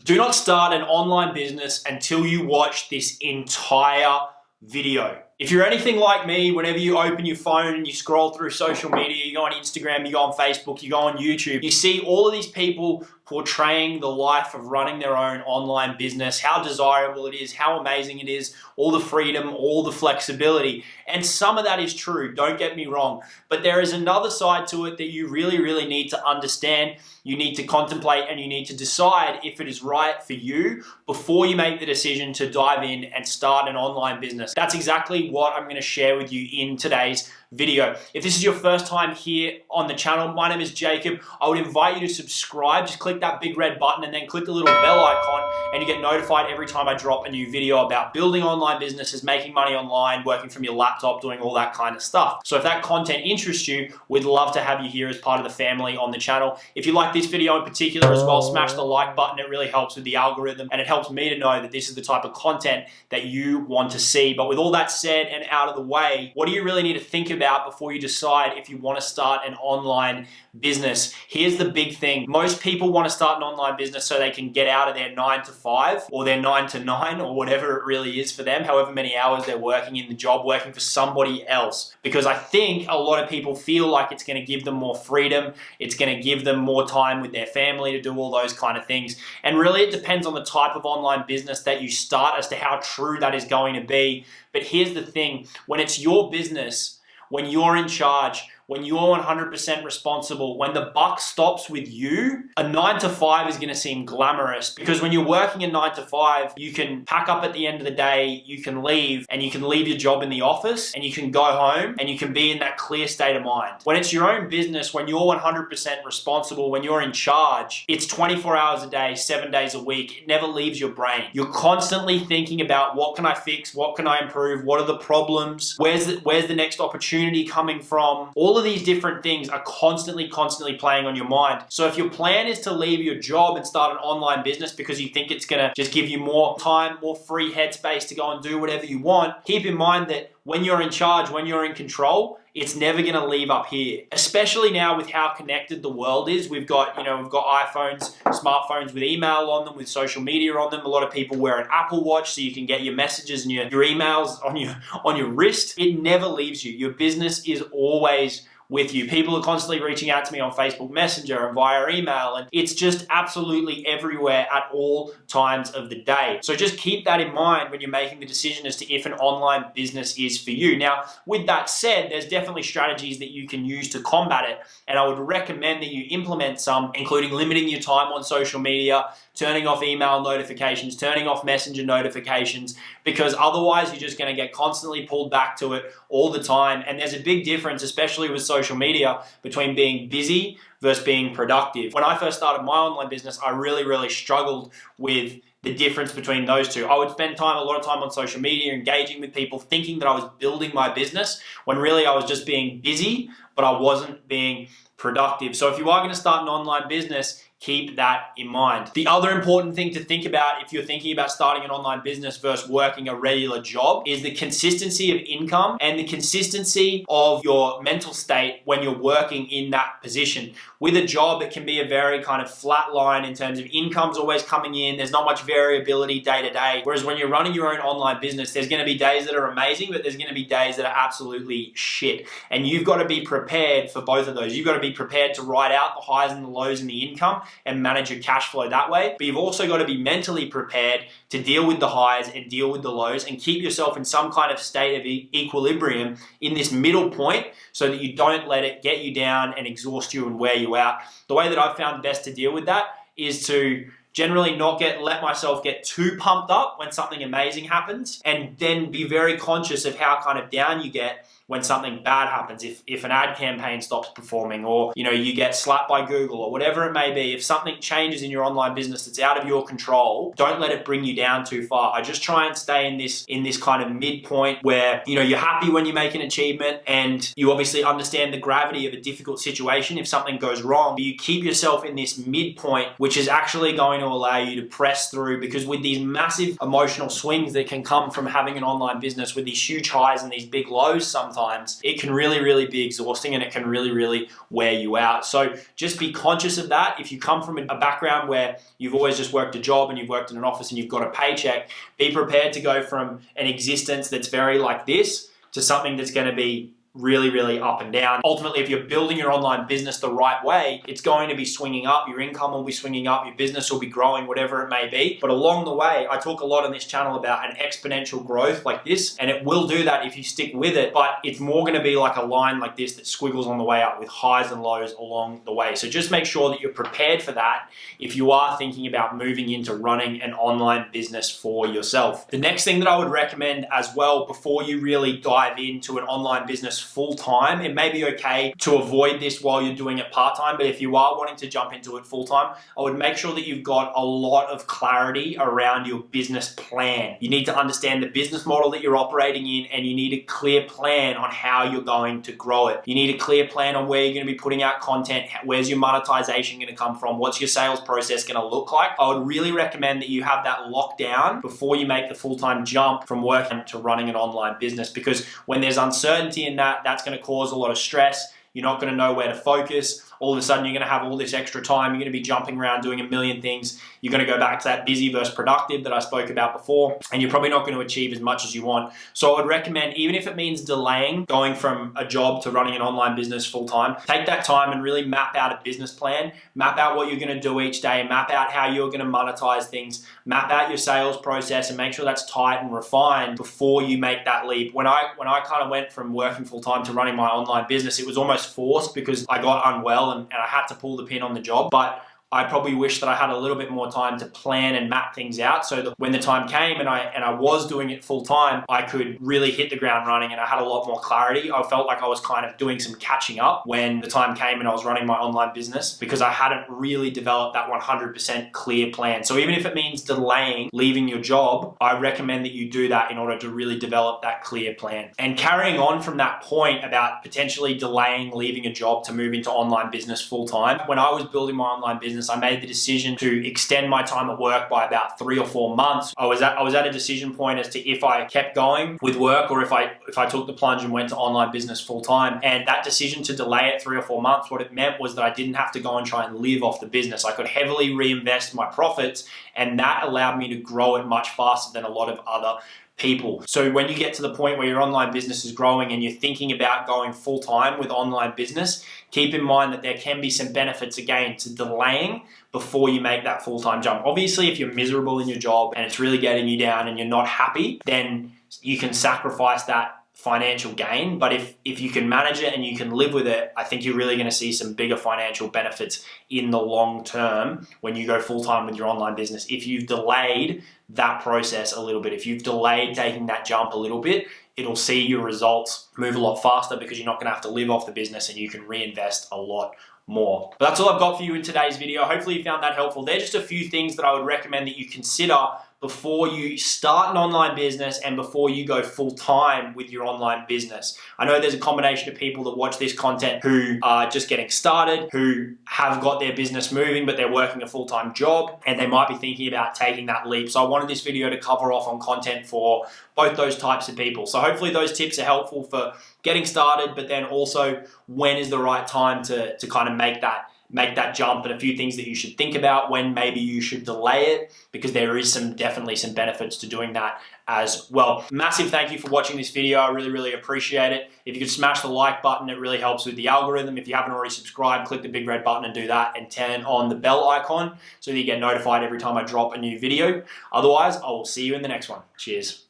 Do not start an online business until you watch this entire video. If you're anything like me, whenever you open your phone and you scroll through social media, you go on Instagram, you go on Facebook, you go on YouTube, you see all of these people portraying the life of running their own online business, how desirable it is, how amazing it is, all the freedom, all the flexibility. And some of that is true, don't get me wrong. But there is another side to it that you really, really need to understand. You need to contemplate and you need to decide if it is right for you before you make the decision to dive in and start an online business. That's exactly what I'm going to share with you in today's video. If this is your first time here on the channel, my name is Jacob. I would invite you to subscribe. Just click that big red button and then click the little bell icon and you get notified every time I drop a new video about building online businesses, making money online, working from your laptop, doing all that kind of stuff. So if that content interests you, we'd love to have you here as part of the family on the channel. If you like this video in particular as well, smash the like button. It really helps with the algorithm and it helps me to know that this is the type of content that you want to see. But with all that said and out of the way, what do you really need to think about before you decide if you want to start an online business? Here's the big thing. Most people want to start an online business so they can get out of their 9 to 5 or their 9 to 9 or whatever it really is for them, however many hours they're working in the job, working for somebody else. Because I think a lot of people feel like it's going to give them more freedom. It's going to give them more time with their family to do all those kind of things. And really it depends on the type of online business that you start as to how true that is going to be. But here's the thing, when it's your business, when you're in charge, when you're 100% responsible, when the buck stops with you, a 9 to 5 is going to seem glamorous because when you're working a 9 to 5, you can pack up at the end of the day, you can leave and you can leave your job in the office and you can go home and you can be in that clear state of mind. When it's your own business, when you're 100% responsible, when you're in charge, it's 24 hours a day, 7 days a week. It never leaves your brain. You're constantly thinking about what can I fix? What can I improve? What are the problems? Where's the next opportunity coming from? All of these different things are constantly playing on your mind. So if your plan is to leave your job and start an online business because you think it's gonna just give you more time, more free headspace to go and do whatever you want, keep in mind that when you're in charge, when you're in control, it's never gonna leave up here. Especially now with how connected the world is. We've got iPhones, smartphones with email on them, with social media on them. A lot of people wear an Apple Watch so you can get your messages and your emails on your wrist. It never leaves you. Your business is always with you. People are constantly reaching out to me on Facebook Messenger and via email, and it's just absolutely everywhere at all times of the day. So just keep that in mind when you're making the decision as to if an online business is for you. Now, with that said, there's definitely strategies that you can use to combat it, and I would recommend that you implement some, including limiting your time on social media, turning off email notifications, turning off messenger notifications, because otherwise you're just going to get constantly pulled back to it all the time. And there's a big difference, especially with social media, between being busy versus being productive. When I first started my online business, I really struggled with the difference between those two. I would spend a lot of time on social media, engaging with people, thinking that I was building my business, when really I was just being busy, but I wasn't being productive. So if you are going to start an online business, keep that in mind. The other important thing to think about if you're thinking about starting an online business versus working a regular job is the consistency of income and the consistency of your mental state when you're working in that position. With a job, it can be a very kind of flat line in terms of income's always coming in. There's not much variability day to day. Whereas when you're running your own online business, there's going to be days that are amazing, but there's going to be days that are absolutely shit. And you've got to be prepared for both of those. You've got to be prepared to ride out the highs and the lows in the income and manage your cash flow that way. But you've also got to be mentally prepared to deal with the highs and deal with the lows and keep yourself in some kind of state of equilibrium in this middle point so that you don't let it get you down and exhaust you and wear you out. The way that I've found best to deal with that is to generally not let myself get too pumped up when something amazing happens, and then be very conscious of how kind of down you get when something bad happens. If an ad campaign stops performing, or you get slapped by Google, or whatever it may be, if something changes in your online business that's out of your control, don't let it bring you down too far. I just try and stay in this kind of midpoint where you're happy when you make an achievement, and you obviously understand the gravity of a difficult situation if something goes wrong, but you keep yourself in this midpoint, which is actually going to allow you to press through. Because with these massive emotional swings that can come from having an online business, with these huge highs and these big lows sometimes, sometimes, it can really be exhausting and it can really wear you out. So just be conscious of that. If you come from a background where you've always just worked a job and you've worked in an office and you've got a paycheck, be prepared to go from an existence that's very like this to something that's going to be really up and down. Ultimately, if you're building your online business the right way, it's going to be swinging up, your income will be swinging up, your business will be growing, whatever it may be. But along the way, I talk a lot on this channel about an exponential growth like this, and it will do that if you stick with it, but it's more gonna be like a line like this that squiggles on the way up with highs and lows along the way. So just make sure that you're prepared for that if you are thinking about moving into running an online business for yourself. The next thing that I would recommend as well before you really dive into an online business full-time, it may be okay to avoid this while you're doing it part-time, but if you are wanting to jump into it full-time, I would make sure that you've got a lot of clarity around your business plan. You need to understand the business model that you're operating in, and you need a clear plan on how you're going to grow it. You need a clear plan on where you're going to be putting out content, where's your monetization going to come from, what's your sales process going to look like. I would really recommend that you have that locked down before you make the full-time jump from working to running an online business, because when there's uncertainty in that, that's going to cause a lot of stress. You're not going to know where to focus. All of a sudden, you're going to have all this extra time. You're going to be jumping around doing a million things. You're going to go back to that busy versus productive that I spoke about before, and you're probably not going to achieve as much as you want. So I would recommend, even if it means delaying going from a job to running an online business full-time, take that time and really map out a business plan, map out what you're going to do each day, map out how you're going to monetize things, map out your sales process, and make sure that's tight and refined before you make that leap. When I kind of went from working full-time to running my online business, it was almost forced because I got unwell and I had to pull the pin on the job. But I probably wish that I had a little bit more time to plan and map things out so that when the time came and I was doing it full time, I could really hit the ground running and I had a lot more clarity. I felt like I was kind of doing some catching up when the time came and I was running my online business, because I hadn't really developed that 100% clear plan. So even if it means delaying leaving your job, I recommend that you do that in order to really develop that clear plan. And carrying on from that point about potentially delaying leaving a job to move into online business full time, when I was building my online business, I made the decision to extend my time at work by about 3 or 4 months. I was at a decision point as to if I kept going with work or if I took the plunge and went to online business full time. And that decision to delay it 3 or 4 months, what it meant was that I didn't have to go and try and live off the business. I could heavily reinvest my profits, and that allowed me to grow it much faster than a lot of other people. So when you get to the point where your online business is growing and you're thinking about going full-time with online business, keep in mind that there can be some benefits again to delaying before you make that full-time jump. Obviously, if you're miserable in your job and it's really getting you down and you're not happy, then you can sacrifice that financial gain. But if you can manage it and you can live with it, I think you're really going to see some bigger financial benefits in the long term when you go full-time with your online business. If you've delayed that process a little bit, if you've delayed taking that jump a little bit, it'll see your results move a lot faster because you're not going to have to live off the business and you can reinvest a lot more. But that's all I've got for you in today's video. Hopefully you found that helpful. They're just a few things that I would recommend that you consider before you start an online business and before you go full-time with your online business. I know there's a combination of people that watch this content who are just getting started, who have got their business moving, but they're working a full-time job, and they might be thinking about taking that leap. So I wanted this video to cover off on content for both those types of people. So hopefully those tips are helpful for getting started, but then also when is the right time to kind of make that jump, and a few things that you should think about when maybe you should delay it, because there is definitely some benefits to doing that as well. Massive thank you for watching this video. I really appreciate it. If you could smash the like button, it really helps with the algorithm. If you haven't already subscribed, click the big red button and do that, and turn on the bell icon so that you get notified every time I drop a new video. Otherwise, I will see you in the next one. Cheers.